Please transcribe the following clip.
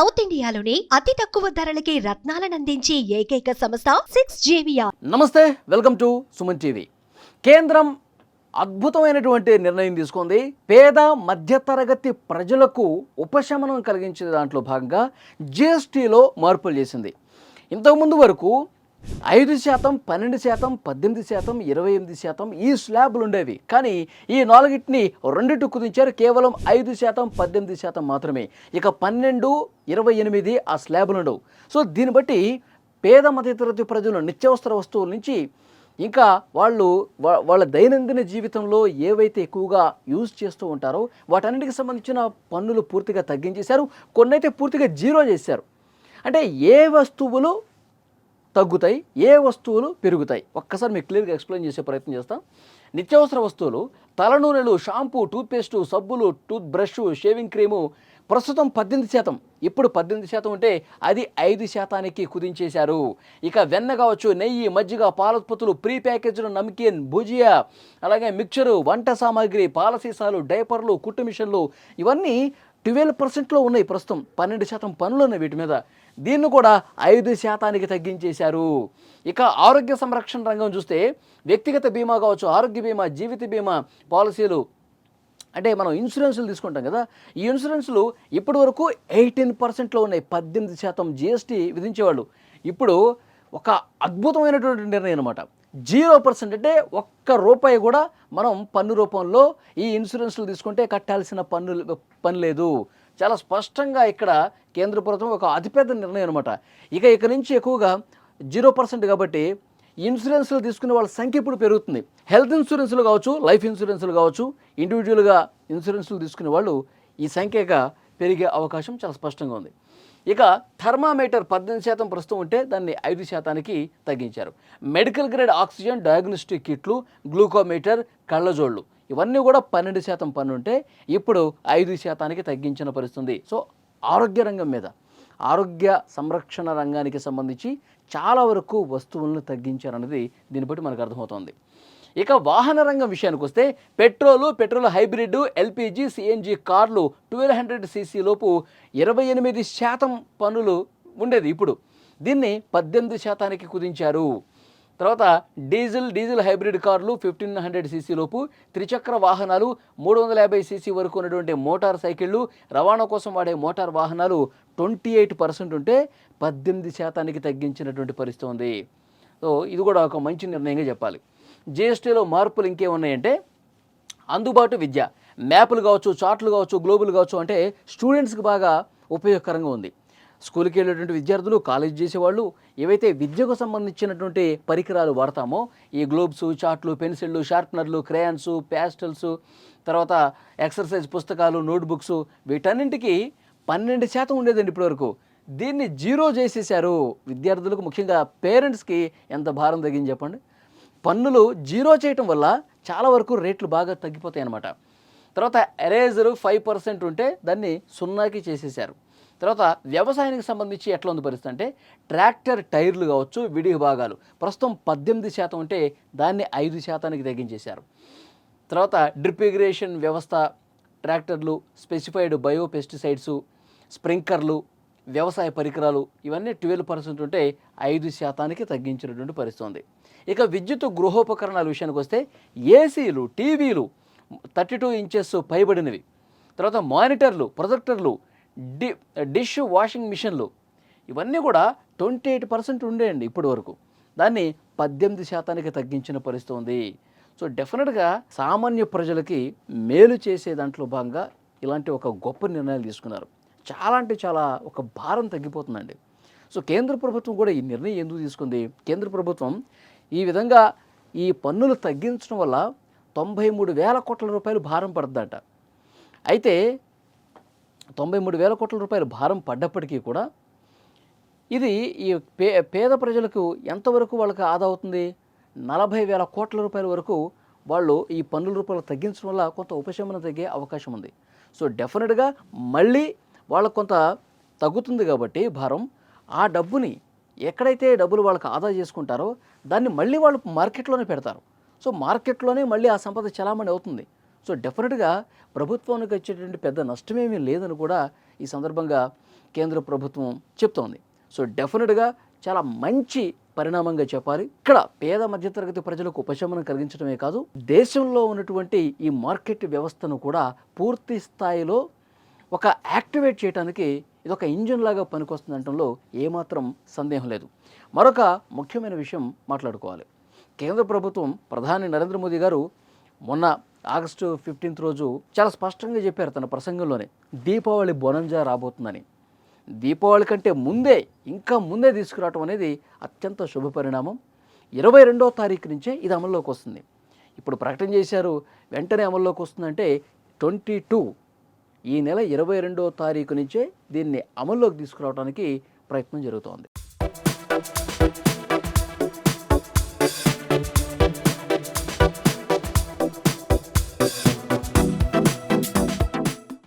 South ఇండియాలోని అతి తక్కువ ధరలకి రత్నాలనందించే ఏకైక సంస్థ 6JVR. నమస్తే, వెల్కమ్ టు సుమన్ టీవీ. కేంద్రం అద్భుతమైనటువంటి నిర్ణయం తీసుకుంది. పేద మధ్యతరగతి ప్రజలకు ఉపశమనం కలిగించే దాంట్లో భాగంగా జిఎస్టీలో మార్పులు చేసింది. ఇంతకుముందు వరకు 5%, 12%, 18%, 28% ఈ స్లాబ్లు ఉండేవి. కానీ ఈ నాలుగిటిని రెండిటి కుదించారు. కేవలం 5%, 18% మాత్రమే. ఇక 12, 28 ఆ స్లాబ్లు ఉండవు. సో దీన్ని బట్టి పేద మధ్యతరగతి ప్రజలు నిత్యావసర వస్తువుల నుంచి ఇంకా వాళ్ళ దైనందిన జీవితంలో ఏవైతే ఎక్కువగా యూజ్ చేస్తూ ఉంటారో వాటన్నిటికి సంబంధించిన పన్నులు పూర్తిగా తగ్గించేశారు. కొన్నైతే పూర్తిగా జీరో చేశారు. అంటే ఏ వస్తువులు తగ్గుతాయి, ఏ వస్తువులు పెరుగుతాయి, ఒక్కసారి మీకు క్లియర్గా ఎక్స్ప్లెయిన్ చేసే ప్రయత్నం చేస్తాం. నిత్యావసర వస్తువులు, తలనూనెలు, షాంపూ, టూత్పేస్టు, సబ్బులు, టూత్ బ్రష్, షేవింగ్ క్రీము ప్రస్తుతం 18%. ఇప్పుడు 18% ఉంటే అది 5%కి కుదించేశారు. ఇక వెన్న కావచ్చు, నెయ్యి, మజ్జిగ, పాలత్పత్తులు, ప్రీ ప్యాకేజ్డ్ నమ్కీన్, భుజియా, అలాగే మిక్చరు, వంట సామాగ్రి, పాల సీసాలు, డైపర్లు, కుట్టు మిషన్లు ఇవన్నీ 12%లో ఉన్నాయి. ప్రస్తుతం 12% పన్నులు ఉన్నాయి వీటి మీద. దీన్ని కూడా 5%కి తగ్గించేశారు. ఇక ఆరోగ్య సంరక్షణ రంగం చూస్తే వ్యక్తిగత బీమా కావచ్చు, ఆరోగ్య బీమా, జీవిత బీమా పాలసీలు, అంటే మనం ఇన్సూరెన్సులు తీసుకుంటాం కదా, ఈ ఇన్సూరెన్సులు ఇప్పటి వరకు 18%లో ఉన్నాయి. 18% జిఎస్టీ విధించేవాళ్ళు. ఇప్పుడు ఒక అద్భుతమైనటువంటి నిర్ణయం అనమాట. 0% అంటే ఒక్క రూపాయి కూడా మనం పన్ను రూపంలో ఈ ఇన్సూరెన్సులు తీసుకుంటే కట్టాల్సిన పని లేదు. చాలా స్పష్టంగా ఇక్కడ కేంద్ర ప్రభుత్వం ఒక అతిపెద్ద నిర్ణయం అనమాట. ఇక నుంచి ఎక్కువగా 0% కాబట్టి ఇన్సూరెన్సులు తీసుకునే వాళ్ళ సంఖ్య ఇప్పుడు పెరుగుతుంది. హెల్త్ ఇన్సూరెన్సులు కావచ్చు, లైఫ్ ఇన్సూరెన్సులు కావచ్చు, ఇండివిజువల్గా ఇన్సూరెన్సులు తీసుకునే వాళ్ళు ఈ సంఖ్యగా పెరిగే అవకాశం చాలా స్పష్టంగా ఉంది. ఇక థర్మామీటర్ 18% ప్రస్తుతం ఉంటే దాన్ని 5%కి తగ్గించారు. మెడికల్ గ్రేడ్ ఆక్సిజన్, డయాగ్నోస్టిక్ కిట్లు, గ్లూకోమీటర్, కళ్ళజోళ్ళు ఇవన్నీ కూడా 12% పన్ను ఉంటే ఇప్పుడు 5%కి తగ్గించిన పరిస్థితుంది. సో ఆరోగ్య రంగం మీద, ఆరోగ్య సంరక్షణ రంగానికి సంబంధించి చాలా వరకు వస్తువులను తగ్గించారన్నది దీన్ని బట్టి మనకు అర్థమవుతోంది. ఇక వాహన రంగం విషయానికి వస్తే పెట్రోల్ హైబ్రిడ్, ఎల్పిజి, సిఎన్జి కార్లు 1200cc లోపు 28% పన్నులు ఉండేది. ఇప్పుడు దీన్ని 18%కి కుదించారు. తర్వాత డీజిల్ హైబ్రిడ్ కార్లు 1500cc లోపు, త్రిచక్ర వాహనాలు 350cc వరకు ఉన్నటువంటి మోటార్ సైకిళ్ళు, రవాణా కోసం వాడే మోటార్ వాహనాలు 28% ఉంటే 18%కి తగ్గించినటువంటి పరిస్థితి ఉంది. సో ఇది కూడా ఒక మంచి నిర్ణయంగా చెప్పాలి. జిఎస్టీలో మార్పులు ఇంకేమున్నాయంటే అందుబాటు విద్య, మ్యాపులు కావచ్చు, చార్ట్లు కావచ్చు, గ్లోబులు కావచ్చు, అంటే స్టూడెంట్స్కి బాగా ఉపయోగకరంగా ఉంది. స్కూల్కి వెళ్ళేటువంటి విద్యార్థులు, కాలేజ్ చేసేవాళ్ళు ఏవైతే విద్యకు సంబంధించినటువంటి పరికరాలు వాడతామో ఈ గ్లోబ్స్, చార్ట్లు, పెన్సిళ్ళు, షార్ప్నర్లు, క్రేయాన్స్, ప్యాస్టల్స్, తర్వాత ఎక్సర్సైజ్ పుస్తకాలు, నోట్బుక్స్ వీటన్నింటికి 12% ఉండేదండి ఇప్పటివరకు. దీన్ని 0 చేసేసారు. విద్యార్థులకు, ముఖ్యంగా పేరెంట్స్కి ఎంత భారం తగ్గింది చెప్పండి. పన్నులు 0 చేయటం వల్ల చాలా వరకు రేట్లు బాగా తగ్గిపోతాయి అన్నమాట. తర్వాత ఎరేజరు 5% ఉంటే దాన్ని 0కి చేసేసారు. తర్వాత వ్యవసాయానికి సంబంధించి ఎట్లా ఉంది పరిస్థితి అంటే ట్రాక్టర్ టైర్లు కావచ్చు, విడి భాగాలు ప్రస్తుతం 18% ఉంటే దాన్ని 5%కి తగ్గించేశారు. తర్వాత డ్రిప్ ఇరిగేషన్ వ్యవస్థ, ట్రాక్టర్లు, స్పెసిఫైడ్ బయో పెస్టిసైడ్స్, స్ప్రింక్లర్లు, వ్యవసాయ పరికరాలు ఇవన్నీ 12% ఉంటే 5%కి తగ్గించినటువంటి పరిస్థితి ఉంది. ఇక విద్యుత్ గృహోపకరణాల విషయానికి వస్తే ఏసీలు, టీవీలు 32 ఇంచెస్ పైబడినవి, తర్వాత మానిటర్లు, ప్రొజెక్టర్లు, డిష్ వాషింగ్ మిషన్లు ఇవన్నీ కూడా 28% ఉండేయండి ఇప్పటి వరకు. దాన్ని 18%కి తగ్గించిన పరిస్థితి ఉంది. సో డెఫినెట్గా సామాన్య ప్రజలకి మేలు చేసే దాంట్లో భాగంగా ఇలాంటి ఒక గొప్ప నిర్ణయాలు తీసుకున్నారు. చాలా అంటే చాలా ఒక భారం తగ్గిపోతుందండి. సో కేంద్ర ప్రభుత్వం కూడా ఈ నిర్ణయం ఎందుకు తీసుకుంది? కేంద్ర ప్రభుత్వం ఈ విధంగా ఈ పన్నులు తగ్గించడం వల్ల 93,000 కోట్ల రూపాయలు భారం పడుతుందట. అయితే 93,000 కోట్ల రూపాయలు భారం పడ్డప్పటికీ కూడా ఇది ఈ పేద ప్రజలకు ఎంతవరకు వాళ్ళకి ఆదా అవుతుంది? 40,000 కోట్ల రూపాయల వరకు వాళ్ళు ఈ పన్నుల రూపాయలు తగ్గించడం వల్ల కొంత ఉపశమనం తగ్గే అవకాశం ఉంది. సో డెఫినెట్గా మళ్ళీ వాళ్ళకు కొంత తగ్గుతుంది కాబట్టి భారం, ఆ డబ్బుని ఎక్కడైతే డబ్బులు వాళ్ళకి ఆదా చేసుకుంటారో దాన్ని మళ్ళీ వాళ్ళు మార్కెట్లోనే పెడతారు. సో మార్కెట్లోనే మళ్ళీ ఆ సంపద చలామణి అవుతుంది. సో డెఫినెట్గా ప్రభుత్వానికి వచ్చేటువంటి పెద్ద నష్టమేమీ లేదని కూడా ఈ సందర్భంగా కేంద్ర ప్రభుత్వం చెప్తోంది. సో డెఫినెట్గా చాలా మంచి పరిణామంగా చెప్పాలి. ఇక్కడ పేద మధ్యతరగతి ప్రజలకు ఉపశమనం కలిగించడమే కాదు, దేశంలో ఉన్నటువంటి ఈ మార్కెట్ వ్యవస్థను కూడా పూర్తి స్థాయిలో ఒక యాక్టివేట్ చేయడానికి ఇదొక ఇంజిన్ లాగా పనికొస్తుందనడంలో ఏమాత్రం సందేహం లేదు. మరొక ముఖ్యమైన విషయం మాట్లాడుకోవాలి. కేంద్ర ప్రభుత్వం ప్రధాని నరేంద్ర మోదీ గారు మొన్న ఆగస్టు 15 రోజు చాలా స్పష్టంగా చెప్పారు తన ప్రసంగంలోనే, దీపావళి బొనంజా రాబోతుందని. దీపావళి కంటే ముందే, ఇంకా ముందే తీసుకురావటం అనేది అత్యంత శుభ పరిణామం. 22వ తారీఖు నుంచే ఇది అమల్లోకి వస్తుంది. ఇప్పుడు ప్రకటన చేశారు, వెంటనే అమల్లోకి వస్తుందంటే 22 ఈ నెల 22వ తారీఖు నుంచే దీన్ని అమల్లోకి తీసుకురావడానికి ప్రయత్నం జరుగుతోంది.